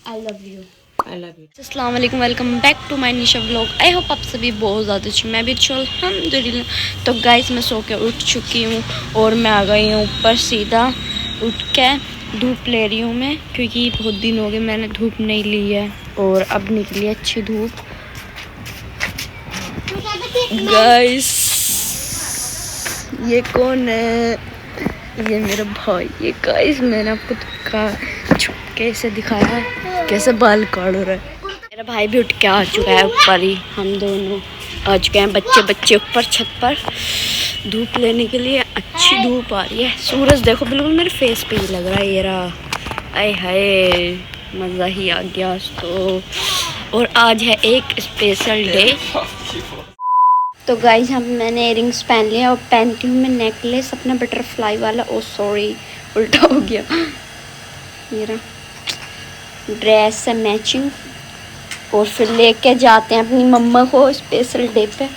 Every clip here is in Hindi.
I love you. अस्सलाम वालेकुम, welcome back to my Nisha vlog. I hope आप सभी बहुत ज़्यादा अच्छे, मैं भी अच्छी हूँ अल्हम्दुलिल्लाह। तो गाइस मैं सो के उठ चुकी हूँ और मैं आ गई हूँ ऊपर। सीधा उठ के धूप ले रही हूँ मैं, क्योंकि बहुत दिन हो गए मैंने धूप नहीं ली है और अब निकली अच्छी धूप। गाइस ये कौन है? ये मेरा भाई। ये गाइस मैंने आपको छुपके से दिखाया है कैसे बाल काट रहा है। मेरा भाई भी उठ के आ चुका है ऊपर ही, हम दोनों आ चुके हैं बच्चे ऊपर छत पर धूप लेने के लिए। अच्छी धूप आ रही है, सूरज देखो बिल्कुल मेरे फेस पे ही लग रहा है। ये रहा, आए हाय मज़ा ही आ गया आज तो। और आज है एक स्पेशल डे। तो गाइस हम मैंने इयरिंग्स पहन लिया और पहनती हूँ मैं नेकलेस अपना बटरफ्लाई वाला। ओ सॉरी उल्टा हो गया। ये रहा ड्रेस से मैचिंग। और फिर लेके जाते हैं अपनी मम्मा को स्पेशल डे पे।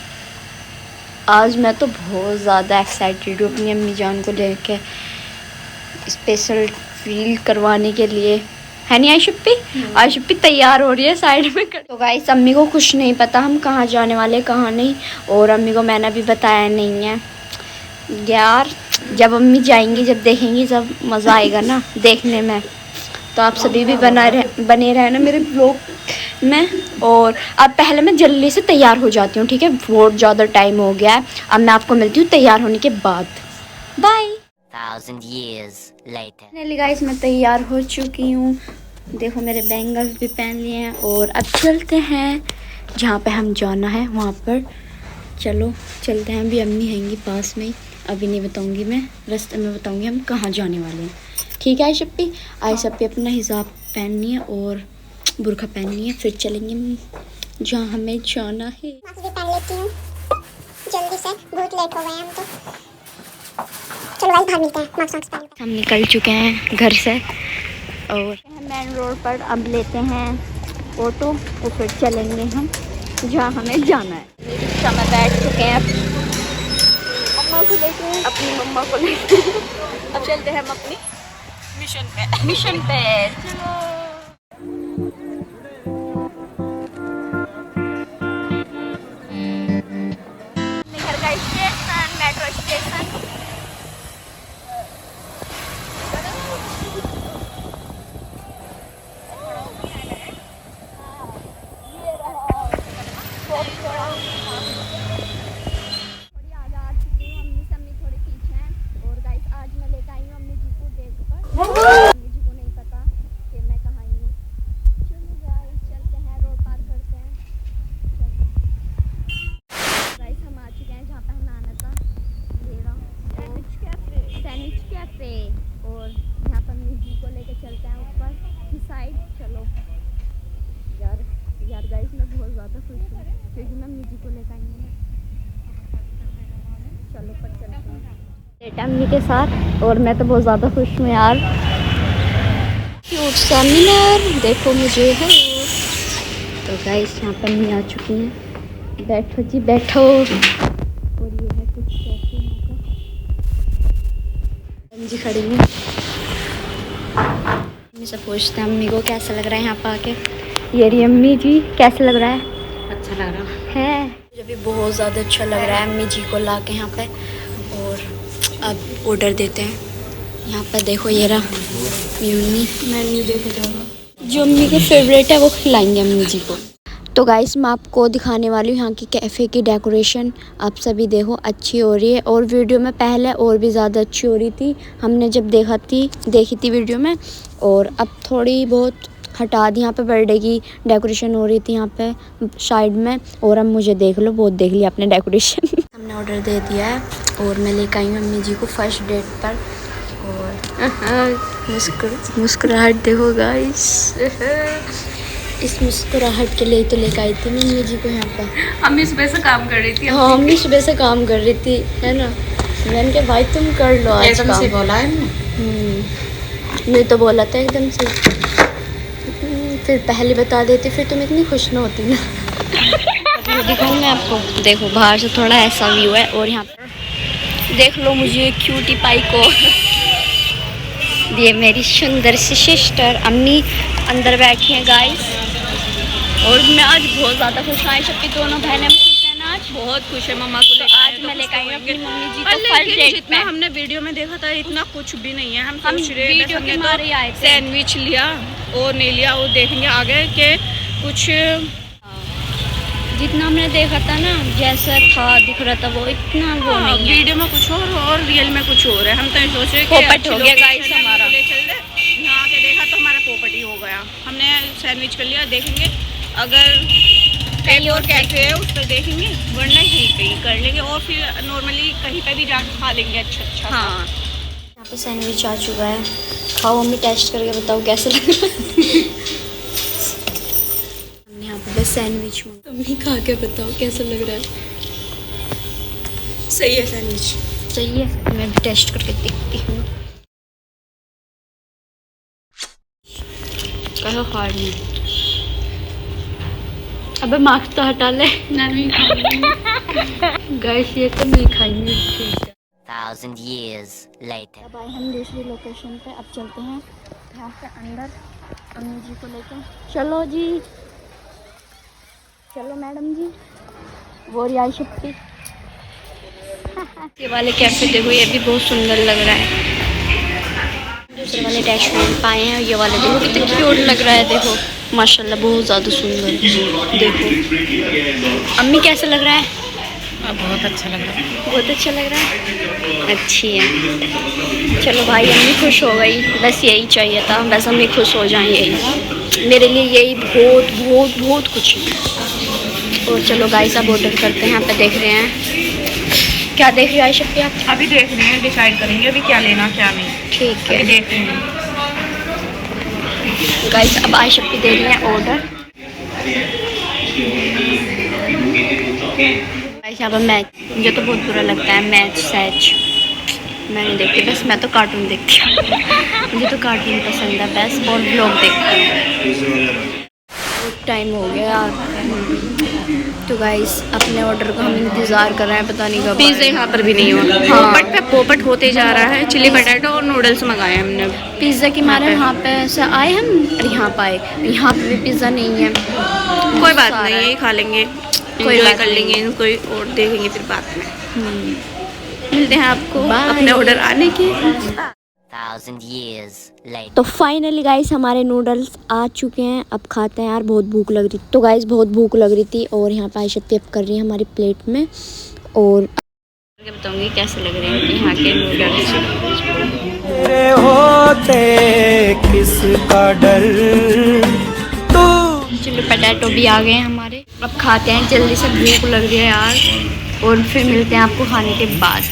आज मैं तो बहुत ज़्यादा एक्साइटेड हूँ अपनी अम्मी जान को लेके स्पेशल फील करवाने के लिए, है नहीं आयशुप्पी? आयशुप्पी तैयार हो रही है साइड में। तो गाइस अम्मी को कुछ नहीं पता हम कहाँ जाने वाले कहाँ नहीं, और अम्मी को मैंने भी बताया नहीं है यार। जब अम्मी जाएंगी, जब देखेंगी, जब मज़ा आएगा ना देखने में। तो आप सभी भी बने रहे ना मेरे ब्लॉग में। और अब पहले मैं जल्दी से तैयार हो जाती हूँ, ठीक है? बहुत ज़्यादा टाइम हो गया है। अब मैं आपको मिलती हूँ तैयार होने के बाद। Bye. 1000 years later. Finally guys मैं तैयार हो चुकी हूँ। देखो मेरे बैंगल्स भी पहन लिए हैं और अब चलते हैं जहाँ पे हम जाना है वहाँ पर। चलो चलते हैं। अभी अम्मी हैंगी पास में ही, अभी नहीं बताऊँगी मैं, रास्ते में बताऊँगी हम कहाँ जाने वाले हैं। ठीक है आयशप्पी? आयशप्पी अपना हिजाब पहननी है और बुर्खा पहननी है, फिर चलेंगे जहाँ हमें जाना है। मास्क भी पहन लेती हूँ जल्दी से, बहुत लेट हो गए हम तो। चलो भाई बाहर मिलते हैं, मास्क पहन। हम निकल चुके हैं घर से और मेन रोड पर। अब लेते हैं ऑटो और फिर चलेंगे हम जहाँ हमें जाना है। रिक्शा में बैठ चुके हैं मम्मा को लेके, अपनी मम्मा को लेके। अब चलते हैं हम अपनी मिशन पे। चलो घर का स्टेशन, मेट्रो स्टेशन। और यहाँ पर अम्मी जी को लेकर चलते हैं ऊपर की साइड। चलो यार गाइस मैं बहुत ज़्यादा खुश हूँ क्योंकि मैं अम्मी जी को लेकर आएंगे। चलो पर चलते हैं बेटा अम्मी के साथ। और मैं तो बहुत ज़्यादा खुश हूँ यार। क्यूट सा मीनार देखो मुझे है। तो गाइस यहाँ पर अम्मी आ चुकी हैं। बैठो जी बैठो। और ये है कुछ कैफे यहाँ का। जी खड़ी हूँ। अम्मी से पूछते हैं अम्मी को कैसा लग रहा है यहाँ पर आके। ये रही अम्मी जी, कैसा लग रहा है? अच्छा लग रहा है मुझे भी बहुत ज़्यादा अच्छा लग रहा है अम्मी जी को ला के यहाँ पे। और अब ऑर्डर देते हैं। यहाँ पर देखो ये रहा मेन्यू देखे जाओ। जो अम्मी के फेवरेट है वो खिलाएंगे अम्मी जी को। तो गाइस मैं आपको दिखाने वाली हूँ यहाँ की कैफ़े की डेकोरेशन। आप सभी देखो अच्छी हो रही है, और वीडियो में पहले और भी ज़्यादा अच्छी हो रही थी हमने जब देखी थी वीडियो में। और अब थोड़ी बहुत हटा दी। यहाँ पे बर्थडे की डेकोरेशन हो रही थी यहाँ पे साइड में, और अब मुझे देख लो बहुत देख लिया आपने डेकोरेशन। हमने ऑर्डर दे दिया है और मैं लेकर आई हूँ अम्मी जी को फर्स्ट डेट पर। और मुस्कुराहट देखो गाइस। इस मुस्कुराहट के लिए तो लेकर आई थी मैं अम्मी जी को यहाँ पर। अम्मी सुबह से काम कर रही थी। हाँ अम्मी सुबह से काम कर रही थी, है ना? मैंने कहा भाई तुम कर लो आज एकदम से बोला है नहीं तो बोला था एकदम से। फिर पहले बता देती फिर तुम इतनी खुश ना होती ना। दिखाऊँ मैं आपको। देखो बाहर से थोड़ा ऐसा व्यू है और यहाँ पर देख लो मुझे क्यूटी पाई को। ये मेरी सुंदर सी सिस्टर अम्मी अंदर बैठी हैं गाइस। और मैं आज बहुत ज़्यादा खुश हूँ। आयशा की दोनों बहनें खुश हैं ना आज। बहुत खुश है मम्मा को। तो आज मैं लेकर आई हूँ अपनी मम्मी जी को फर्स्ट लेकिन डेट जितना पे। हमने वीडियो में देखा था इतना कुछ भी नहीं है। हम सोच रहे हैं वीडियो के मारे ही आए थे। सैंडविच लिया और नहीं लिया, वो देखेंगे आगे के कुछ। जितना हमने देखा था ना, जैसा था दिख रहा था वो इतना वो नहीं है। वीडियो में कुछ और रियल में कुछ और है। हम तो सोच रहे पोपट हो गया गाइस हमारा। यहाँ के देखा तो हमारा पोपट ही हो गया। हमने सैंडविच कर लिया, देखेंगे अगर कहीं और कैफे है उस पर देखेंगे, वरना यहीं कहीं कर लेंगे और फिर नॉर्मली कहीं पे भी जाकर खा लेंगे अच्छा। हाँ, यहाँ पे सैंडविच आ चुका है। खाओ मम्मी, टेस्ट करके बताओ कैसा लग रहा है। हमने यहाँ पे बस सैंडविच मम्मी खा के बताओ कैसा लग रहा है। सही है सैंडविच, सही है। मैं भी टेस्ट करके देखती हूँ। कहो खा रही हूँ। अबे मास्क तो हटा ले। गाइस ये तो नहीं खाएंगे। 1,000 years later. अब आए हम दूसरी लोकेशन पे। अब चलते हैं यहाँ से अंदर अम्मी जी को लेकर। चलो जी, चलो मैडम जी। वो रियाई छुट्टी। ये वाले कैफे देखो, ये भी बहुत सुंदर लग रहा है। दूसरे वाले रेस्टोरेंट पाए हैं। ये वाले देखो कितना क्यूट लग रहा है। देखो माशाल्लाह बहुत ज़्यादा सुंदर। देखो अम्मी कैसा लग रहा है? बहुत अच्छा लग रहा है। बहुत अच्छा लग रहा है। अच्छी है। चलो भाई अम्मी खुश हो गई। बस यही चाहिए था, बस अम्मी खुश हो जाएं। यही मेरे लिए यही बहुत बहुत बहुत कुछ है। और चलो गाइस अब ऑर्डर करते हैं। यहाँ पे देख रहे हैं क्या देख रहे हो आयशा पे आप? अभी देख रहे हैं, डिसाइड करेंगे अभी क्या लेना क्या नहीं। ठीक है, देख रहे हैं गाइस। अब आयशा पे दे रही हैं ऑर्डर। गाइस यहाँ पर मैच, मुझे तो बहुत बुरा लगता है मैच सैच। मैं नहीं देखती, बस मैं तो कार्टून देखती हूँ। मुझे तो कार्टून पसंद है, बस और ब्लॉग देखती हूँ। बहुत टाइम हो गया यार। तो गाइस अपने ऑर्डर का हम इंतज़ार कर रहे हैं, पता नहीं कब। पिज़्ज़ा यहाँ पर भी नहीं हुआ। हाँ। पोपट पे पोपट होते जा रहा है। चिली पटेटो और नूडल्स मंगाए हमने। पिज़्ज़ा की मारे यहाँ पे ऐसा आए हम और यहाँ पे आए। यहाँ पे भी पिज़्ज़ा नहीं है। कोई बात नहीं, यही खा लेंगे, कोई एंजॉय बात कर नहीं। लेंगे, कोई और देखेंगे फिर बाद में। मिलते हैं आपको अपने ऑर्डर आने की। 1,000 years later. तो फाइनली गाइस हमारे नूडल्स आ चुके हैं। अब खाते हैं यार, बहुत भूख लग रही। तो गाइस बहुत भूख लग रही थी और यहाँ पे आयशा पेप कर रही है हमारी प्लेट में। और बताऊंगी कैसे लग रहे हैं यहाँ के नूडल्स। तेरे होते किसका डर तू। चिली पटेटो भी आ गए हैं हमारे। अब खाते हैं, जल्दी से भूख लग रही है यार। और फिर मिलते हैं आपको खाने के बाद।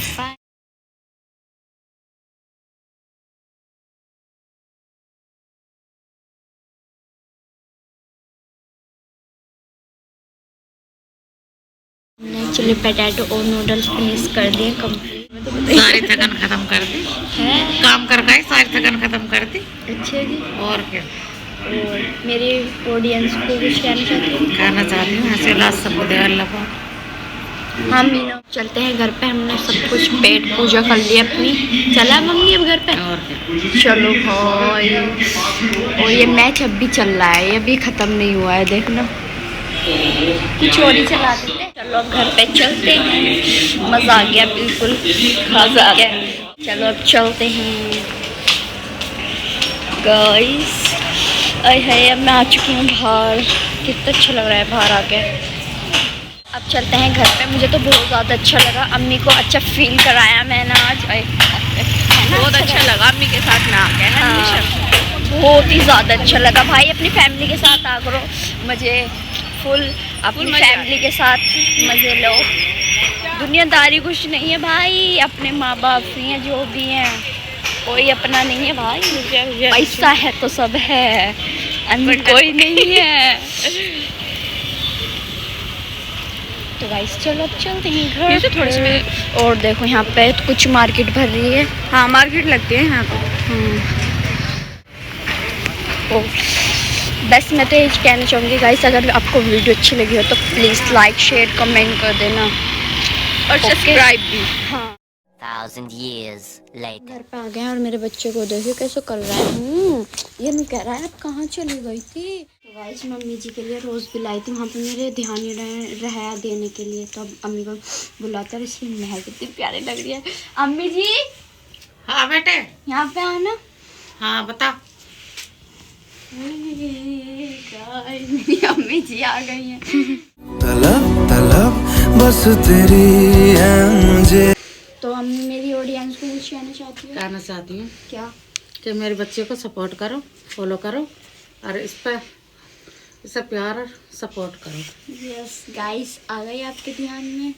हमने चिली पटेटो और नूडल्स फिनिश कर दिए कंप्लीट। सारी थकन खत्म कर दी है काम कर गए, सारी थकन खत्म कर दी। अच्छे जी। और क्या और मेरी ऑडियंस को कुछ कहना चाहती हूँ? कहना चाहती हूँ, ऐसे लास्ट सब दे अल्लाह को। हम चलते हैं घर पे। हमने सब कुछ पेट पूजा कर ली अपनी। चला मम्मी अब घर पे? और क्या चलो भाई। और ये मैच अब भी चल रहा है, ये भी ख़त्म नहीं हुआ है, देखना। कुछ और ही चला देते। चलो अब घर पे चलते हैं। मज़ा आ गया, बिल्कुल मज़ा आ गया। चलो अब चलते हैं गाइस। अरे है, अब मैं आ चुकी हूँ बाहर। कितना अच्छा लग रहा है बाहर आके। अब चलते हैं घर पे। मुझे तो बहुत ज़्यादा अच्छा लगा। अम्मी को अच्छा फील कराया मैंने आज। बहुत अच्छा लगा अम्मी के साथ में आके। हाँ, बहुत ही ज़्यादा अच्छा लगा भाई। अपनी फैमिली के साथ आ करो, मुझे फुल अपनी फैमिली के साथ मज़े लो। दुनियादारी कुछ नहीं है भाई, अपने माँ बाप ही हैं जो भी हैं, कोई अपना नहीं है भाई। पैसा है तो सब है, अंदर कोई नहीं है। तो गाइस चलो अब चलते हैं घर। ये तो थोड़ी सी और देखो यहाँ पे तो कुछ मार्केट भर रही है। हाँ मार्केट लगती है यहाँ पर। ओ, बस मैं तो यही कहना चाहूँगी गाइस, अगर आपको वीडियो अच्छी लगी हो तो प्लीज़ लाइक शेयर कमेंट कर देना और सब्सक्राइब भी। हाँ। 1,000 years later. घर पे आ गए हैं और मेरे बच्चे को देखो कैसे कर रहा है। ये नहीं कह रहा है आप कहाँ चली गई थी। तो गाइस मम्मी जी के लिए रोज़ भी लाई थी, वहाँ पे मेरे ध्यान ही रहा देने के लिए, तो अब अम्मी को बुलाता है। इसलिए महक कितनी प्यारी लग रही है। अम्मी जी हाँ बेटे। यहाँ पे आना। हाँ बता। मेरी अम्मी जी आ गई हैं। तलब तलब बस तेरी है मुझे। तो अम्मी मेरी ऑडियंस को कुछ कहना चाहती है। कहना चाहती हूँ क्या? कि मेरे बच्चे को सपोर्ट करो, फॉलो करो और इसे प्यार और सपोर्ट करो। यस गाइस आ गई आपके ध्यान में।